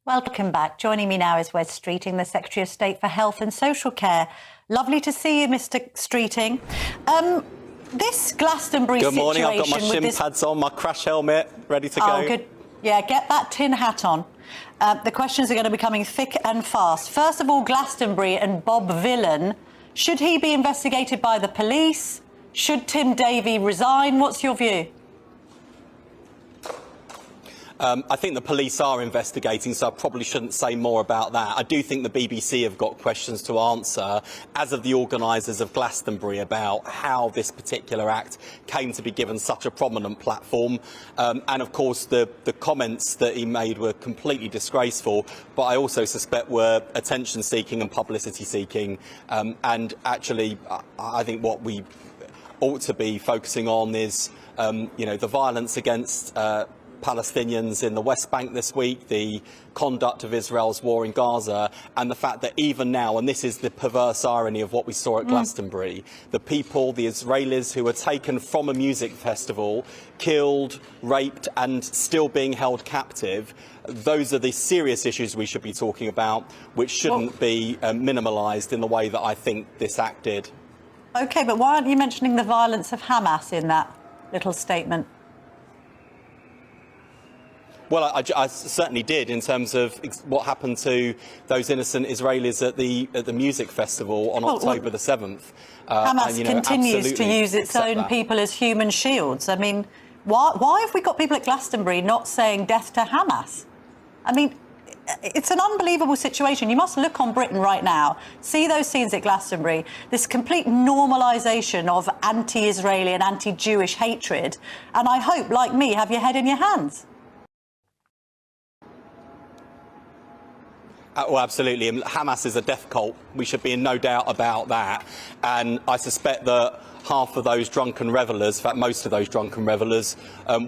Welcome back. Joining me now is Wes Streeting, the Secretary of State for Health and Social Care. Lovely to see you, Mr. Streeting. This Glastonbury situation... Good morning. I've got my shin pads on, my crash helmet, ready to go. Oh, good. Yeah, get that tin hat on. The questions are going to be coming thick and fast. First of all, Glastonbury and Bob Villan. Should he be investigated by the police? Should Tim Davie resign? What's your view? I think the police are investigating, so I probably shouldn't say more about that. I do think the BBC have got questions to answer, as of the organisers of Glastonbury, about how this particular act came to be given such a prominent platform. And, of course, the comments that he made were completely disgraceful, but I also suspect were attention-seeking and publicity-seeking. And, actually, I think what we ought to be focusing on is, the violence against Palestinians in the West Bank this week, the conduct of Israel's war in Gaza, and the fact that even now, and this is the perverse irony of what we saw at Glastonbury, the people, the Israelis who were taken from a music festival, killed, raped and still being held captive, those are the serious issues we should be talking about, which shouldn't be minimalised in the way that I think this act did. OK, but why aren't you mentioning the violence of Hamas in that little statement? Well, I certainly did, in terms of what happened to those innocent Israelis at the music festival on October the 7th. Hamas continues to use its own people as human shields. I mean, why have we got people at Glastonbury not saying death to Hamas? I mean, it's an unbelievable situation. You must look on Britain right now, see those scenes at Glastonbury, this complete normalisation of anti-Israeli and anti-Jewish hatred, and I hope, like me, have your head in your hands. Well, absolutely. Hamas is a death cult. We should be in no doubt about that. And I suspect that half of those drunken revellers, in fact, most of those drunken revellers,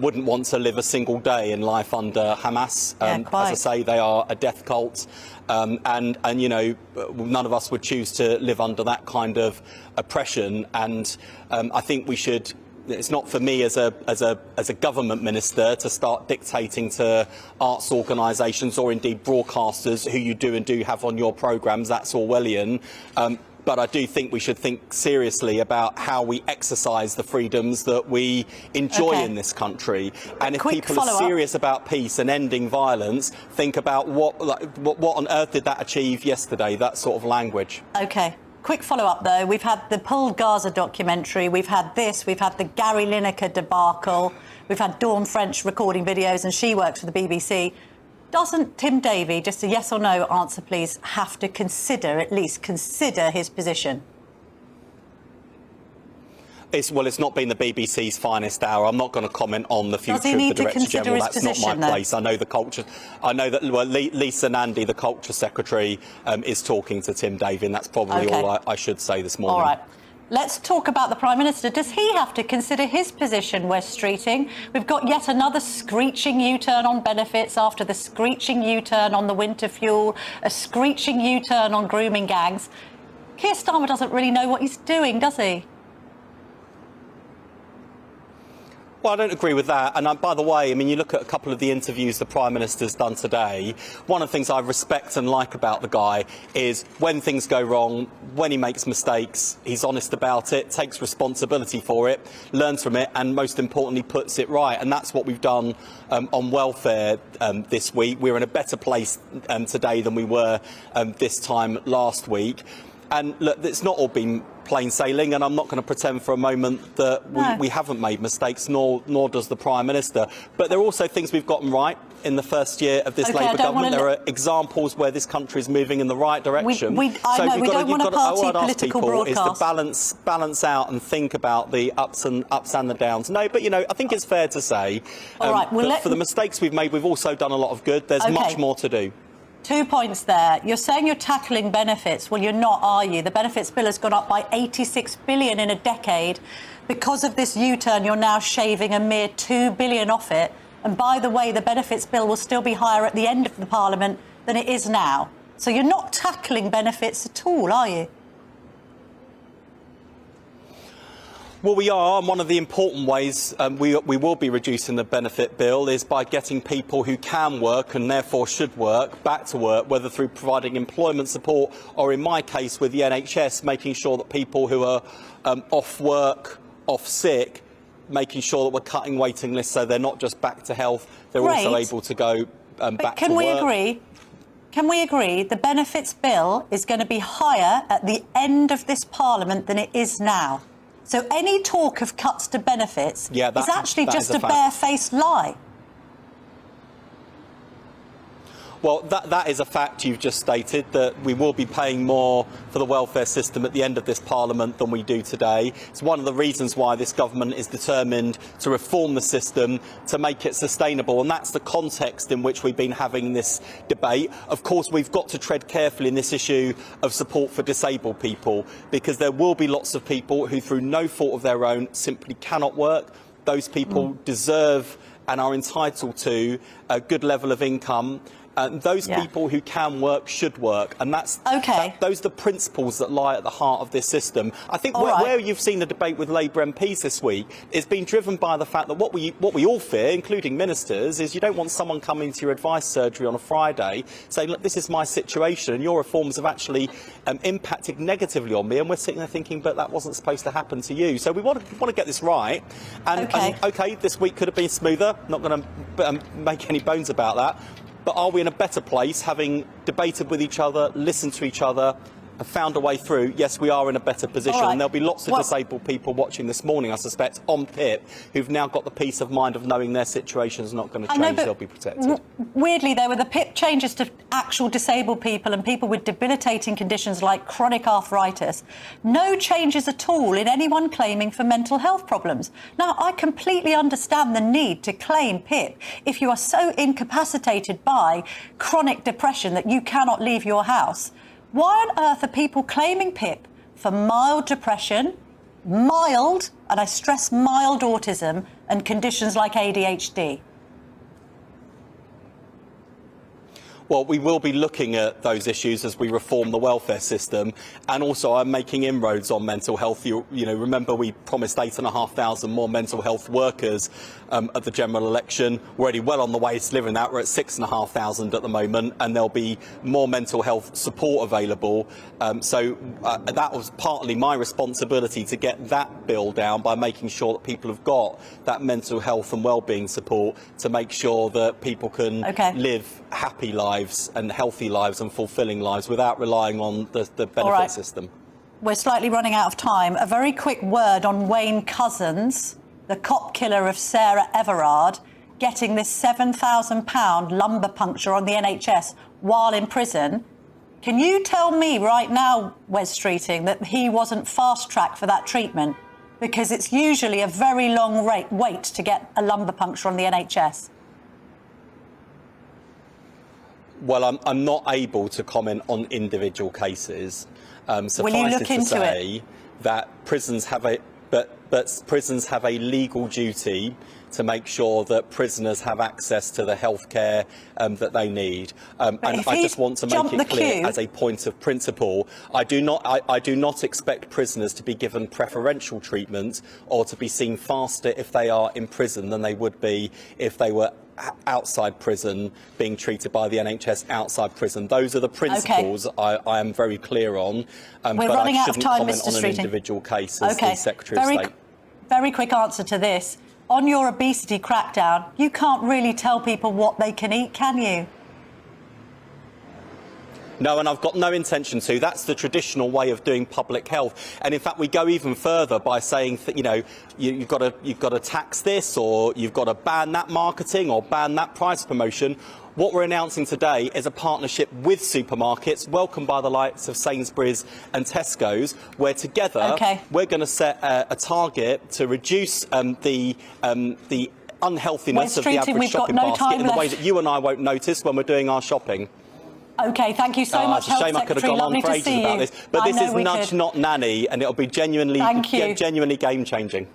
wouldn't want to live a single day in life under Hamas. As I say, they are a death cult. And none of us would choose to live under that kind of oppression. And I think we should... It's not for me as a government minister to start dictating to arts organisations or indeed broadcasters who you do and do have on your programmes. That's Orwellian. But I do think we should think seriously about how we exercise the freedoms that we enjoy in this country. And if people are serious about peace and ending violence, think about what on earth did that achieve yesterday, that sort of language. OK. Quick follow-up, though. We've had the Pulled Gaza documentary, we've had this, we've had the Gary Lineker debacle, we've had Dawn French recording videos, and she works for the BBC. Doesn't Tim Davie, just a yes or no answer, please, have to consider, at least consider his position? Well, it's not been the BBC's finest hour. I'm not going to comment on the future of the Director General. That's not my place. I know the culture. I know that Lisa Nandy, the Culture Secretary, is talking to Tim Davie, and that's probably all I should say this morning. All right. Let's talk about the Prime Minister. Does he have to consider his position, Wes Streeting? We've got yet another screeching U-turn on benefits after the screeching U-turn on the winter fuel, a screeching U-turn on grooming gangs. Keir Starmer doesn't really know what he's doing, does he? Well, I don't agree with that. And by the way, I mean, you look at a couple of the interviews the Prime Minister's done today. One of the things I respect and like about the guy is when things go wrong, when he makes mistakes, he's honest about it, takes responsibility for it, learns from it, and most importantly, puts it right. And that's what we've done on welfare this week. We're in a better place today than we were this time last week. And look, it's not all been plain sailing, and I'm not going to pretend for a moment that we haven't made mistakes, nor does the Prime Minister. But there are also things we've gotten right in the first year of this Labour government. There are examples where this country is moving in the right direction. We don't want a party political broadcast. Is to balance out and think about the ups and the downs. No, but I think it's fair to say that for the mistakes we've made, we've also done a lot of good. There's much more to do. 2 points there. You're saying you're tackling benefits. Well, you're not, are you? The benefits bill has gone up by 86 billion in a decade. Because of this U-turn, you're now shaving a mere 2 billion off it. And by the way, the benefits bill will still be higher at the end of the Parliament than it is now. So you're not tackling benefits at all, are you? Well, we are, and one of the important ways we will be reducing the benefit bill is by getting people who can work and therefore should work back to work, whether through providing employment support or, in my case, with the NHS, making sure that people who are off work, off sick, making sure that we're cutting waiting lists so they're not just back to health, they're also able to go back to work. Can we agree the benefits bill is going to be higher at the end of this Parliament than it is now? So any talk of cuts to benefits is actually just a barefaced lie. Well, that is a fact you've just stated, that we will be paying more for the welfare system at the end of this Parliament than we do today. It's one of the reasons why this government is determined to reform the system, to make it sustainable, and that's the context in which we've been having this debate. Of course, we've got to tread carefully in this issue of support for disabled people, because there will be lots of people who, through no fault of their own, simply cannot work. Those people deserve and are entitled to a good level of income. Those people who can work should work, and those are the principles that lie at the heart of this system. I think where you've seen the debate with Labour MPs this week is being driven by the fact that what we all fear, including ministers, is you don't want someone coming to your advice surgery on a Friday saying, look, this is my situation and your reforms have actually impacted negatively on me, and we're sitting there thinking, but that wasn't supposed to happen to you. So we want to get this right, and this week could have been smoother, not going to make any bones about that. But are we in a better place, having debated with each other, listened to each other, and found a way through? Yes, we are in a better position. And there'll be lots of disabled people watching this morning, I suspect, on PIP, who've now got the peace of mind of knowing their situation is not going to change. They'll be protected. Weirdly, there were the PIP changes to actual disabled people and people with debilitating conditions like chronic arthritis. No changes at all in anyone claiming for mental health problems. Now, I completely understand the need to claim PIP if you are so incapacitated by chronic depression that you cannot leave your house. Why on earth are people claiming PIP for mild depression, mild, and I stress mild autism, and conditions like ADHD? Well, we will be looking at those issues as we reform the welfare system, and also I'm making inroads on mental health. You know, remember we promised 8,500 more mental health workers at the general election. We're already well on the way to delivering that. We're at 6,500 at the moment, and there'll be more mental health support available. So that was partly my responsibility to get that bill down by making sure that people have got that mental health and well-being support to make sure that people can live happy lives and healthy lives and fulfilling lives without relying on the benefit system. We're slightly running out of time. A very quick word on Wayne Couzens, the cop killer of Sarah Everard, getting this £7,000 lumbar puncture on the NHS while in prison. Can you tell me right now, Wes Streeting, that he wasn't fast-tracked for that treatment? Because it's usually a very long wait to get a lumbar puncture on the NHS. Well, I'm not able to comment on individual cases. Will you look into it? That prisons have prisons have a legal duty to make sure that prisoners have access to the healthcare that they need. And I just want to make it clear, as a point of principle, I do not expect prisoners to be given preferential treatment or to be seen faster if they are in prison than they would be if they were outside prison, being treated by the NHS outside prison. Those are the principles I am very clear on. We're running out of time, Mr. Streeting. On an individual case as the Secretary of State. Very quick answer to this. On your obesity crackdown, you can't really tell people what they can eat, can you? No, and I've got no intention to. That's the traditional way of doing public health. And in fact, we go even further by saying that, you know, you've got to tax this, or you've got to ban that marketing or ban that price promotion. What we're announcing today is a partnership with supermarkets, welcomed by the likes of Sainsbury's and Tesco's, where together we're going to set a target to reduce the unhealthiness of the average shopping basket in a way that you and I won't notice when we're doing our shopping. OK, thank you so much, It's a shame I could have gone on for ages about this. But this is nudge, not nanny, and it'll be genuinely game-changing.